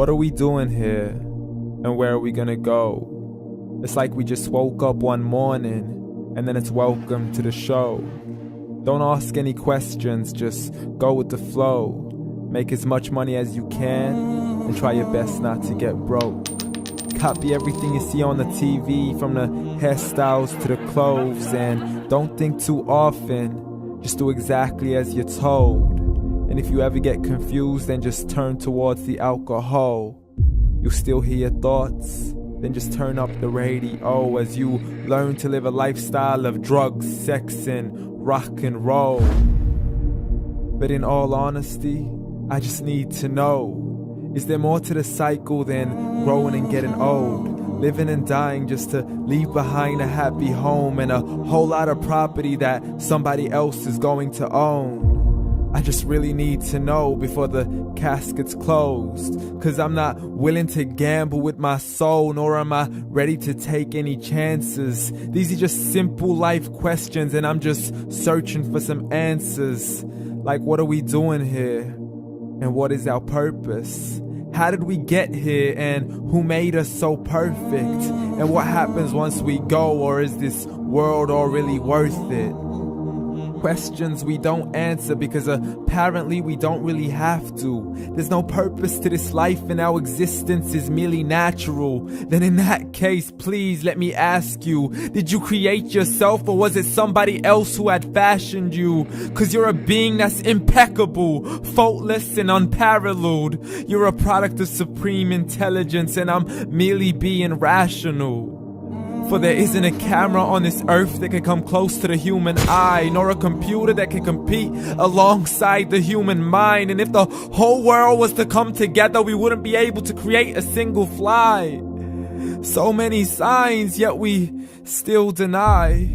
What are we doing here? And where are we gonna go? It's like we just woke up one morning and then it's welcome to the show. Don't ask any questions, just go with the flow. Make as much money as you can and try your best not to get broke. Copy everything you see on the TV, from the hairstyles to the clothes, and don't think too often, just do exactly as you're told. And if you ever get confused, then just turn towards the alcohol. You'll still hear your thoughts, then just turn up the radio as you learn to live a lifestyle of drugs, sex, and rock and roll. But in all honesty, I just need to know, is there more to the cycle than growing and getting old? Living and dying just to leave behind a happy home and a whole lot of property that somebody else is going to own. I just really need to know before the casket's closed, 'cause I'm not willing to gamble with my soul, nor am I ready to take any chances. These are just simple life questions and I'm just searching for some answers. Like, what are we doing here? And what is our purpose? How did we get here, and who made us so perfect? And what happens once we go, or is this world all really worth it? Questions we don't answer because apparently we don't really have to. There's no purpose to this life and our existence is merely natural. Then in that case, please let me ask you, did you create yourself, or was it somebody else who had fashioned you? 'Cause you're a being that's impeccable, faultless and unparalleled. You're a product of supreme intelligence and I'm merely being rational. For there isn't a camera on this earth that can come close to the human eye, nor a computer that can compete alongside the human mind. And if the whole world was to come together, we wouldn't be able to create a single fly. So many signs, yet we still deny.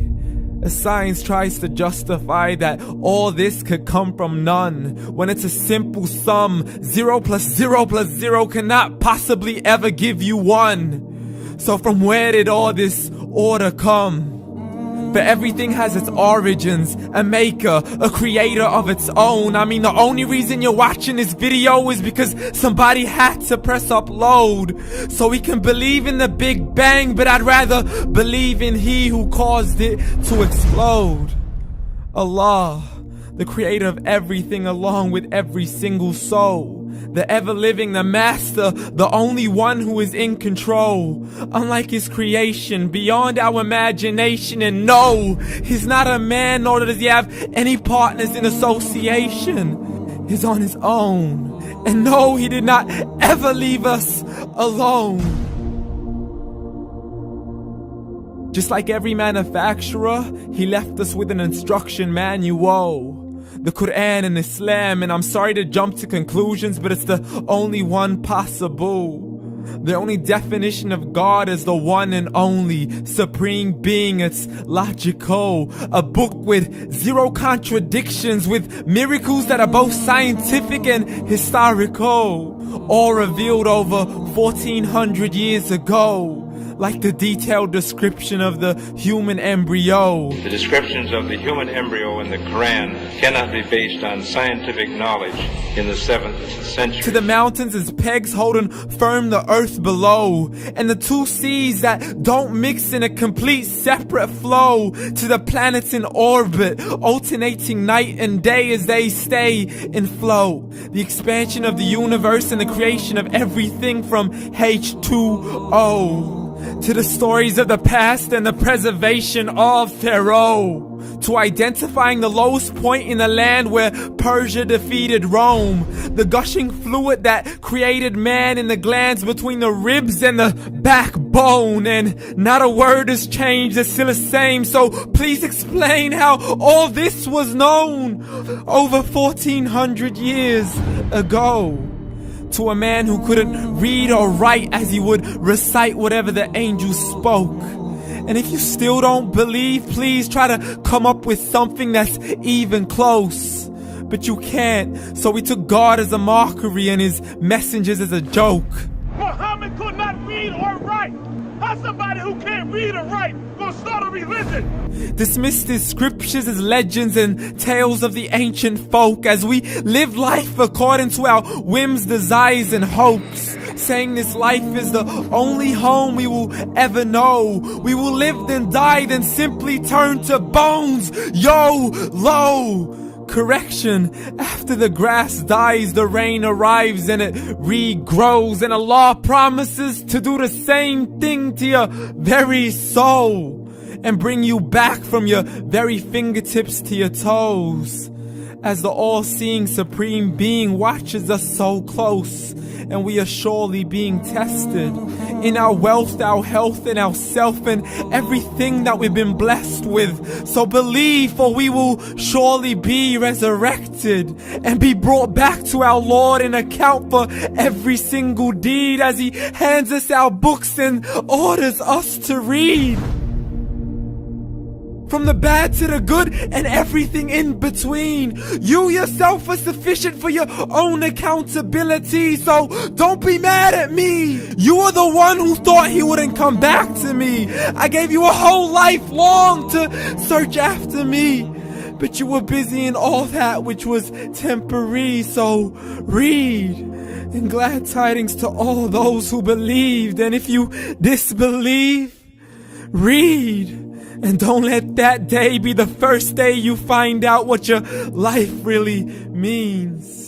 As science tries to justify that all this could come from none, when it's a simple sum. 0 plus 0 plus 0 cannot possibly ever give you 1. So from where did all this order come? But everything has its origins, a maker, a creator of its own. I mean, the only reason you're watching this video is because somebody had to press upload. So we can believe in the Big Bang, but I'd rather believe in He who caused it to explode. Allah, the creator of everything along with every single soul. The ever-living, the master, the only one who is in control. Unlike his creation, beyond our imagination. And no, he's not a man, nor does he have any partners in association. He's on his own. And no, he did not ever leave us alone. Just like every manufacturer, he left us with an instruction manual. The Quran and Islam, and I'm sorry to jump to conclusions, but it's the only one possible. The only definition of God is the one and only supreme being. It's logical, a book with 0 contradictions, with miracles that are both scientific and historical, all revealed over 1400 years ago. Like the detailed description of the human embryo. The descriptions of the human embryo in the Quran cannot be based on scientific knowledge in the 7th century. To the mountains as pegs holding firm the earth below, and the 2 seas that don't mix in a complete separate flow. To the planets in orbit, alternating night and day as they stay in flow. The expansion of the universe and the creation of everything from H2O. To the stories of the past and the preservation of Pharaoh. To identifying the lowest point in the land where Persia defeated Rome. The gushing fluid that created man in the glands between the ribs and the backbone. And not a word has changed, it's still the same. So please explain how all this was known over 1400 years ago. To a man who couldn't read or write, as he would recite whatever the angels spoke. And if you still don't believe, please try to come up with something that's even close. But you can't, so we took God as a mockery and his messengers as a joke. Muhammad could not read or write. How's somebody who can't read or write gonna start a religion? Dismissed his scriptures as legends and tales of the ancient folk, as we live life according to our whims, desires, and hopes. saying this life is the only home we will ever know. We will live then die, then simply turn to bones. YOLO! Correction, after the grass dies, the rain arrives and it regrows, and Allah promises to do the same thing to your very soul and bring you back from your very fingertips to your toes, as the all-seeing supreme being watches us so close, and we are surely being tested in our wealth, our health, and our self, and everything that we've been blessed with. So believe, for we will surely be resurrected and be brought back to our Lord and account for every single deed, as He hands us our books and orders us to read. From the bad to the good and everything in between. You yourself are sufficient for your own accountability, so don't be mad at me. You are the one who thought He wouldn't come back to me. I gave you a whole life long to search after me, but you were busy in all that which was temporary. So read, and glad tidings to all those who believed. And if you disbelieve, read. And don't let that day be the first day you find out what your life really means.